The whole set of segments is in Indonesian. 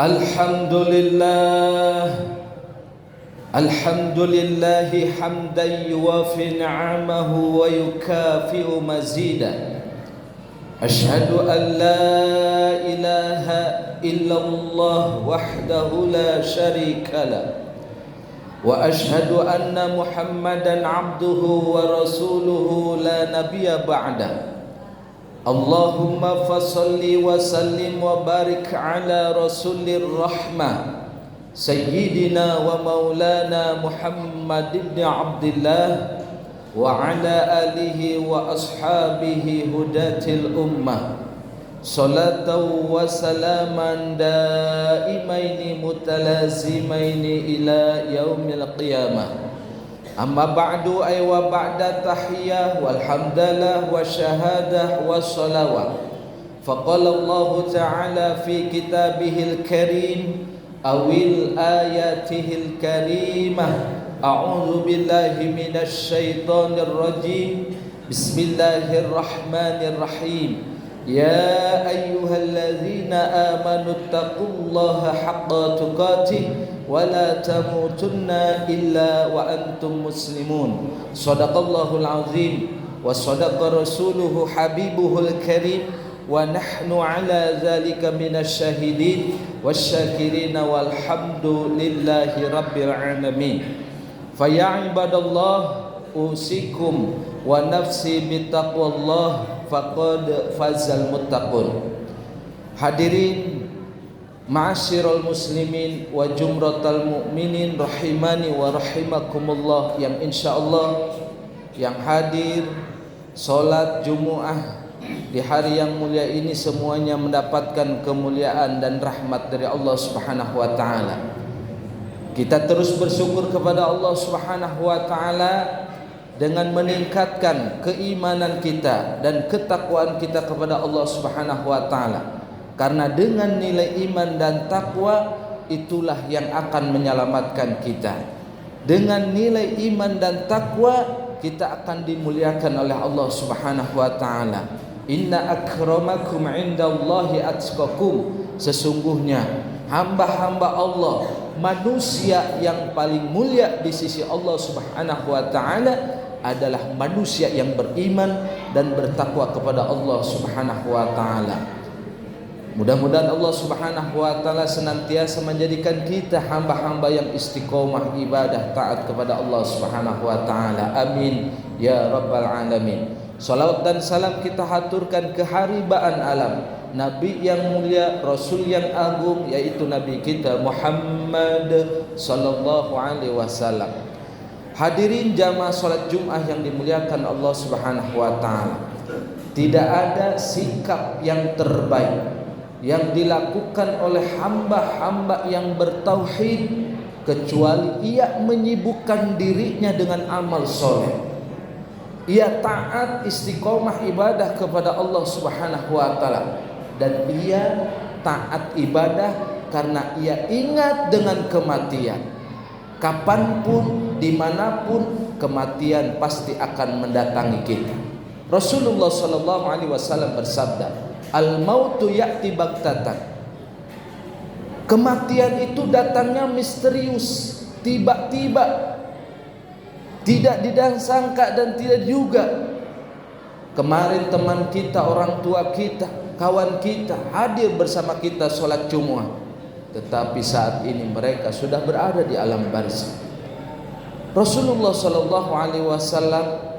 Alhamdulillahi hamdan yuwafi ni'amahu wa yukafi'u mazida. Ashhadu an la ilaha illallah wahdahu la sharika lah. Wa ashhadu anna Muhammadan abduhu wa rasuluhu la nabiyya ba'dah. Allahumma fasalli wa sallim wa barik ala rasulir rahmah Sayyidina wa maulana Muhammad ibn Abdullah wa ala alihi wa ashabihi hudatil ummah salatan wa salaman daimaini mutalazimaini ila yaumil qiyamah. Amma ba'du ay wa ba'da tahiyyah walhamdalah wa syahadah wa salawat. Faqala Allah ta'ala fi kitabihil karim awil ayatihil karimah. A'udzu billahi minasy syaithanir rajim. Bismillahirrahmanirrahim. Ya ayyuhalladzina amanu taqullaha haqqa tuqatih wa la tamutunna illa wa antum muslimun. Shadaqallahul azim wa shadaqa rasuluhu habibuhul karim wa nahnu ala dzalika minasy syahidin wasyakirin walhamdulillahi rabbil alamin. Fa ya ibadallah usikum wa nafsi bittaqwallah faqad fazal muttaqun. Hadirin ma'asyiral muslimin wa jumratal mu'minin rahimani wa rahimakumullah, yang insyaallah yang hadir salat Jumat di hari yang mulia ini semuanya mendapatkan kemuliaan dan rahmat dari Allah Subhanahu wa taala. Kita terus bersyukur kepada Allah Subhanahu wa taala dengan meningkatkan keimanan kita dan ketakwaan kita kepada Allah Subhanahu wa taala. Karena dengan nilai iman dan takwa itulah yang akan menyelamatkan kita. Dengan nilai iman dan takwa kita akan dimuliakan oleh Allah Subhanahu wa taala. Inna akramakum indallahi atqakum. Sesungguhnya hamba-hamba Allah, manusia yang paling mulia di sisi Allah Subhanahu wa taala adalah manusia yang beriman dan bertakwa kepada Allah Subhanahu wa taala. Mudah-mudahan Allah Subhanahu wa taala senantiasa menjadikan kita hamba-hamba yang istiqomah ibadah taat kepada Allah Subhanahu wa taala. Amin ya rabbal alamin. Salawat dan salam kita haturkan keharibaan alam, Nabi yang mulia, Rasul yang agung, yaitu Nabi kita Muhammad sallallahu alaihi wasallam. Hadirin jamaah salat Jumat yang dimuliakan Allah Subhanahu wa taala. Tidak ada sikap yang terbaik yang dilakukan oleh hamba-hamba yang bertauhid kecuali ia menyibukkan dirinya dengan amal soleh. Ia taat istiqomah ibadah kepada Allah Subhanahu wa taala, dan ia taat ibadah karena ia ingat dengan kematian. Kapanpun, dimanapun, kematian pasti akan mendatangi kita. Rasulullah sallallahu alaihi wasallam bersabda, al-mautu ya'ti baghtatan. Kematian itu datangnya misterius, tiba-tiba, tidak disangka dan tidak juga. Kemarin teman kita, orang tua kita, kawan kita hadir bersama kita sholat Jumat, tetapi saat ini mereka sudah berada di alam barzakh. Rasulullah sallallahu alaihi wasallam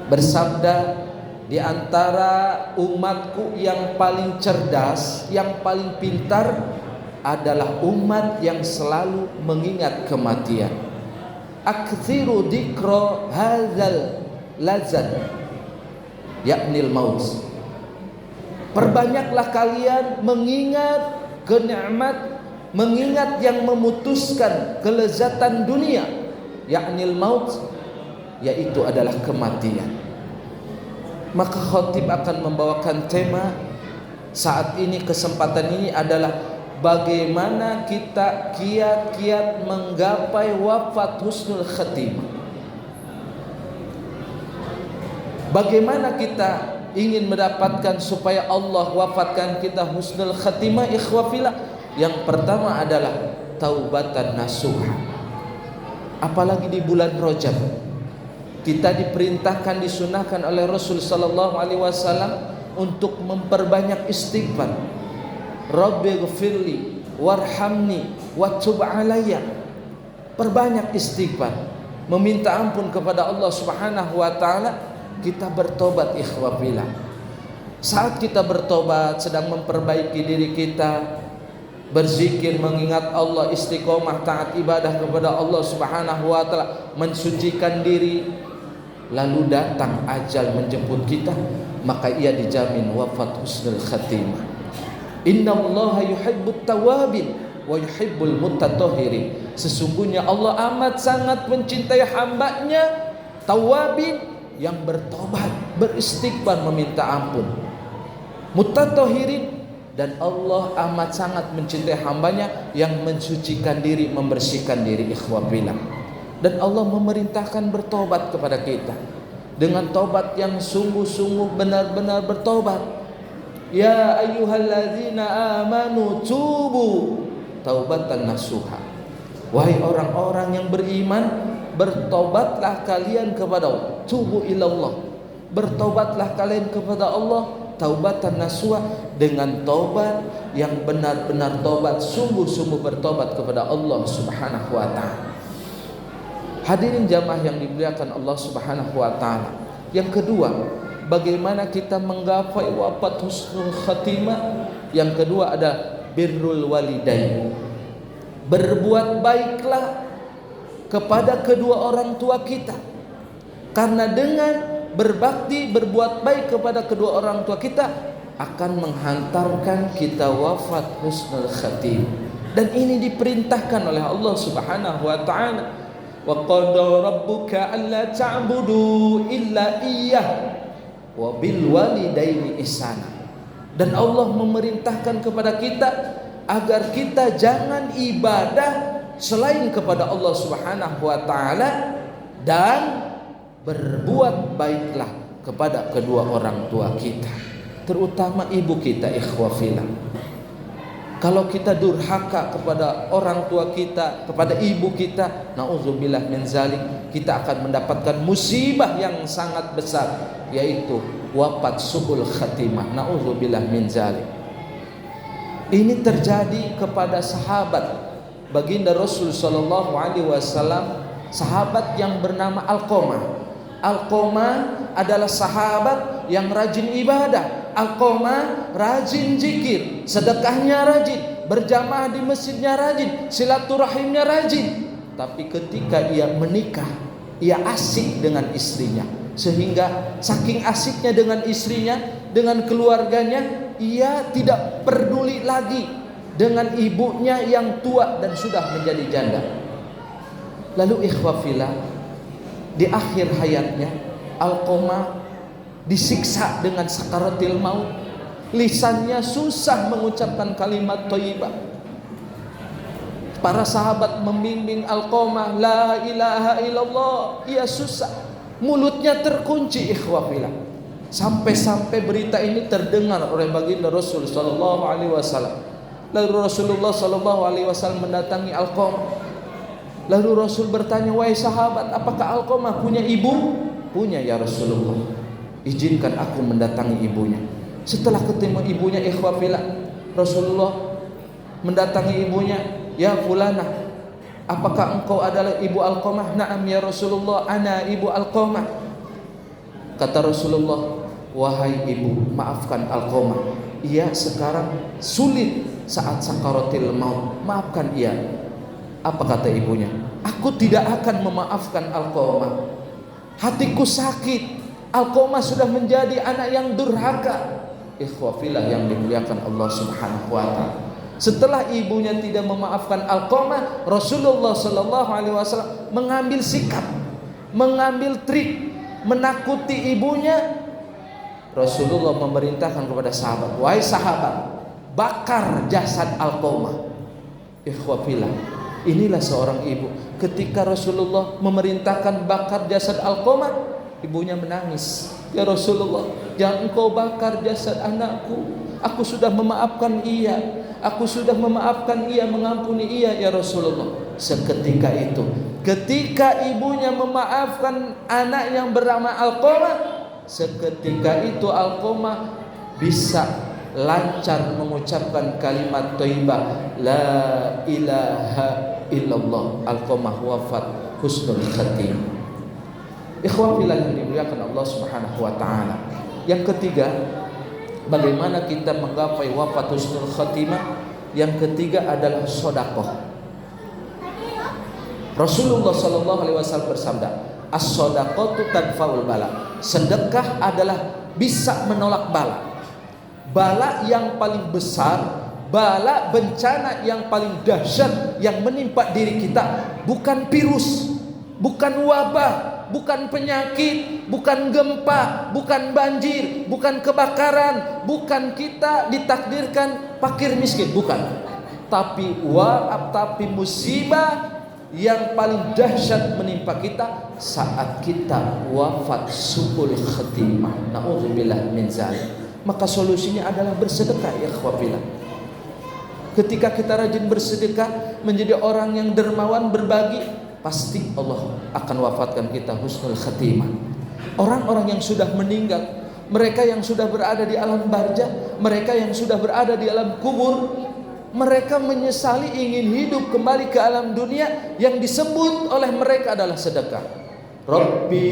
bersabda, di antara umatku yang paling cerdas, yang paling pintar adalah umat yang selalu mengingat kematian. Aktsiru dzikra hadzal lazat yaknil maut. Perbanyaklah kalian mengingat kenikmat, mengingat yang memutuskan kelezatan dunia, yaknil maut, yaitu adalah kematian. Maka khatib akan membawakan tema saat ini, kesempatan ini adalah bagaimana kita kiat-kiat menggapai wafat husnul khatimah. Bagaimana kita ingin mendapatkan supaya Allah wafatkan kita husnul khatimah, ikhwafillah, Yang pertama adalah taubatan nasuha. Apalagi di bulan Rajab, kita diperintahkan, disunahkan oleh Rasul sallallahu alaihi wasallam untuk memperbanyak istighfar. Rabbighfirli warhamni watub alayya. Perbanyak istighfar, meminta ampun kepada Allah Subhanahu wa taala. Kita bertobat ikhwafillah. Saat kita bertobat, sedang memperbaiki diri kita, berzikir, mengingat Allah, istiqomah taat ibadah kepada Allah Subhanahu wa taala, mensucikan diri, lalu datang ajal menjemput kita, maka ia dijamin wafat husnul khatimah. Innallaha yuhibbut tawabin wa yuhibbul mutatahhirin. Sesungguhnya Allah amat sangat mencintai hambanya tawabin, yang bertobat, beristighfar, meminta ampun, mutatahhirin, dan Allah amat sangat mencintai hambanya yang mensucikan diri, membersihkan diri ikhwafillah. Dan Allah memerintahkan bertobat kepada kita dengan tobat yang sungguh-sungguh, benar-benar bertobat. Ya ayyuhalladzina amanu tubu taubatan nasuha. Wahai orang-orang yang beriman, bertobatlah kalian kepada Allah. Tubu ilallah, bertobatlah kalian kepada Allah taubatan nasuha, dengan tobat yang benar-benar tobat, sungguh-sungguh bertobat kepada Allah Subhanahu wa taala. Hadirin jamaah yang dimuliakan Allah Subhanahu wa taala. Yang kedua, bagaimana kita menggapai wafat husnul khatimah? Yang kedua adalah birrul walidain. Berbuat baiklah kepada kedua orang tua kita, karena dengan berbakti, berbuat baik kepada kedua orang tua kita akan menghantarkan kita wafat husnul khatimah. Dan ini diperintahkan oleh Allah Subhanahu wa taala. Wa qada rabbuka alla ta'budu illa iyyah wa bil walidaini ihsana. Dan Allah memerintahkan kepada kita agar kita jangan ibadah selain kepada Allah Subhanahu wa taala, dan berbuat baiklah kepada kedua orang tua kita, terutama ibu kita ikhwafillah. Kalau kita durhaka kepada orang tua kita, kepada ibu kita, na'udzubillah min zalik, kita akan mendapatkan musibah yang sangat besar, yaitu wafat su'ul khatimah. Na'udzubillah min zalik. Ini terjadi kepada sahabat baginda Rasul sallallahu alaihi wasallam, sahabat yang bernama Alqamah. Alqamah adalah sahabat yang rajin ibadah. Alqamah rajin zikir, sedekahnya rajin, berjamaah di masjidnya rajin, silaturahimnya rajin. Tapi ketika ia menikah, ia asik dengan istrinya, sehingga saking asiknya dengan istrinya, dengan keluarganya, ia tidak peduli lagi dengan ibunya yang tua dan sudah menjadi janda. Lalu ikhwafillah, di akhir hayatnya Alqamah disiksa dengan sakaratil maut. Lisannya susah mengucapkan kalimat thayyibah. Para sahabat membimbing Alqamah, la ilaha illallah, ia susah, mulutnya terkunci ikhwafillah. Sampai-sampai berita ini terdengar oleh baginda Rasul sallallahu alaihi wasallam. Lalu Rasulullah sallallahu alaihi wasallam mendatangi Alqamah. Lalu Rasul bertanya, wahai sahabat, apakah Alqamah punya ibu? Punya ya Rasulullah. Izinkan aku mendatangi ibunya. Setelah ketemu ibunya ikhwafillah, Rasulullah mendatangi ibunya. Ya fulanah, apakah engkau adalah ibu Alqamah? Na'am ya Rasulullah, ana ibu Alqamah. Kata Rasulullah, wahai ibu, maafkan Alqamah, ia sekarang sulit saat sakaratil maut, maafkan ia. Apa kata ibunya? Aku tidak akan memaafkan Alqamah. Hatiku sakit. Alqamah sudah menjadi anak yang durhaka. Ikhwafillah yang dimuliakan Allah Subhanahu wa taala. Setelah ibunya tidak memaafkan Alqamah, Rasulullah sallallahu alaihi wasallam mengambil sikap, mengambil trik, menakuti ibunya. Rasulullah memerintahkan kepada sahabat, wahai sahabat, bakar jasad Alqamah. Ikhwafillah, inilah seorang ibu. Ketika Rasulullah memerintahkan bakar jasad Alqamah, ibunya menangis. Ya Rasulullah, jangan engkau bakar jasad anakku. Aku sudah memaafkan ia. Aku sudah memaafkan ia, mengampuni ia ya Rasulullah. Seketika itu, ketika ibunya memaafkan anak yang bernama Alqamah, seketika itu Alqamah bisa lancar mengucapkan kalimat thayyibah la ilaha illallah. Alqamah wafat husnul khatimah. Ikhwan fillah yang dimuliakan Allah Subhanahu wa taala. Yang ketiga, bagaimana kita menggapai wafat husnul khatimah? Yang ketiga adalah sedekah. Rasulullah sallallahu alaihi wasallam bersabda, "As-shadaqatu tadfa'ul bala." Sedekah adalah bisa menolak bala. Bala yang paling besar, bala bencana yang paling dahsyat yang menimpa diri kita bukan virus, bukan wabah, bukan penyakit, bukan gempa, bukan banjir, bukan kebakaran, bukan kita ditakdirkan fakir miskin, bukan. Tapi musibah yang paling dahsyat menimpa kita saat kita wafat su'ul khatimah. Na'udzubillah min dzalik. Maka solusinya adalah bersedekah ya ikhwafillah. Ketika kita rajin bersedekah, menjadi orang yang dermawan, berbagi, pasti Allah akan wafatkan kita husnul khatimah. Orang-orang yang sudah meninggal, mereka yang sudah berada di alam barzah, mereka yang sudah berada di alam kubur, mereka menyesali ingin hidup kembali ke alam dunia. Yang disebut oleh mereka adalah sedekah. Rabbi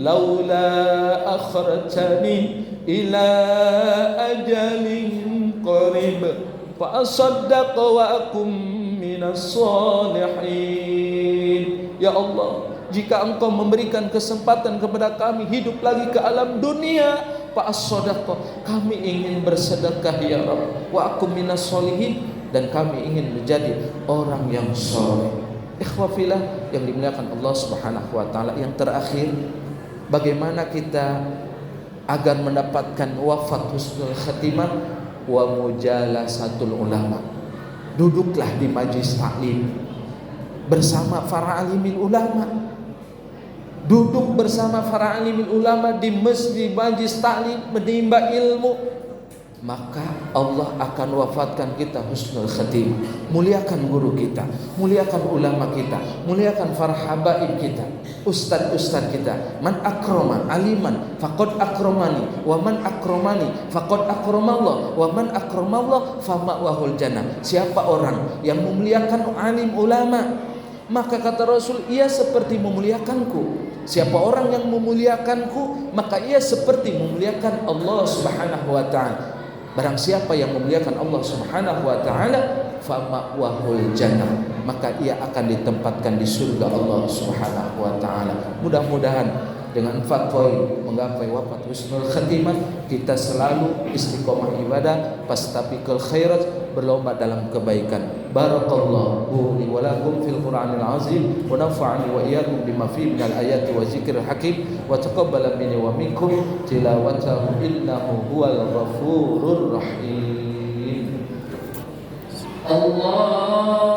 laula akhartani ila ajalin qarib fa asaddaqa wa akum minas salihin. Ya Allah, jika Engkau memberikan kesempatan kepada kami hidup lagi ke alam dunia, fa asaddaqa, kami ingin bersedekah ya Rabb, wa akum minas salihin, dan kami ingin menjadi orang yang saleh. Ikhwafillah yang dimuliakan Allah Subhanahu wa taala. Yang terakhir, bagaimana kita agar mendapatkan wafat husnul khatimah? Wa mujalasatul ulama. Duduklah di majlis taklim bersama para alimil ulama. Duduk bersama para alimil ulama di masjid majlis taklim menimba ilmu, maka Allah akan wafatkan kita husnul khatimah. Muliakan guru kita, muliakan ulama kita, muliakan para habaib kita, ustaz-ustaz kita. Man akrama aliman faqad akramani, wa man akramani faqad akramallah, wa man akramallah fama'wahul jannah. Siapa orang yang memuliakan alim ulama, maka kata Rasul, ia seperti memuliakanku. Siapa orang yang memuliakanku, maka ia seperti memuliakan Allah Subhanahu wa taala. Barang siapa yang memuliakan Allah Subhanahu wa taala, fama'wahul jannah, maka ia akan ditempatkan di surga Allah Subhanahu wa taala. Mudah-mudahan dengan fatwa menggapai wafat husnul khatimah, kita selalu istiqomah ibadah, fastabiqul khairat, berlomba dalam kebaikan. Barakallahu li wa lakum fil Qur'anil azim, wa nafa'ani wa iyyakum bima fihi minal ayati wa zikril hakim, wa taqabbala minni wa minkum tilawatahu innahu huwal ghafurur rahim. Allah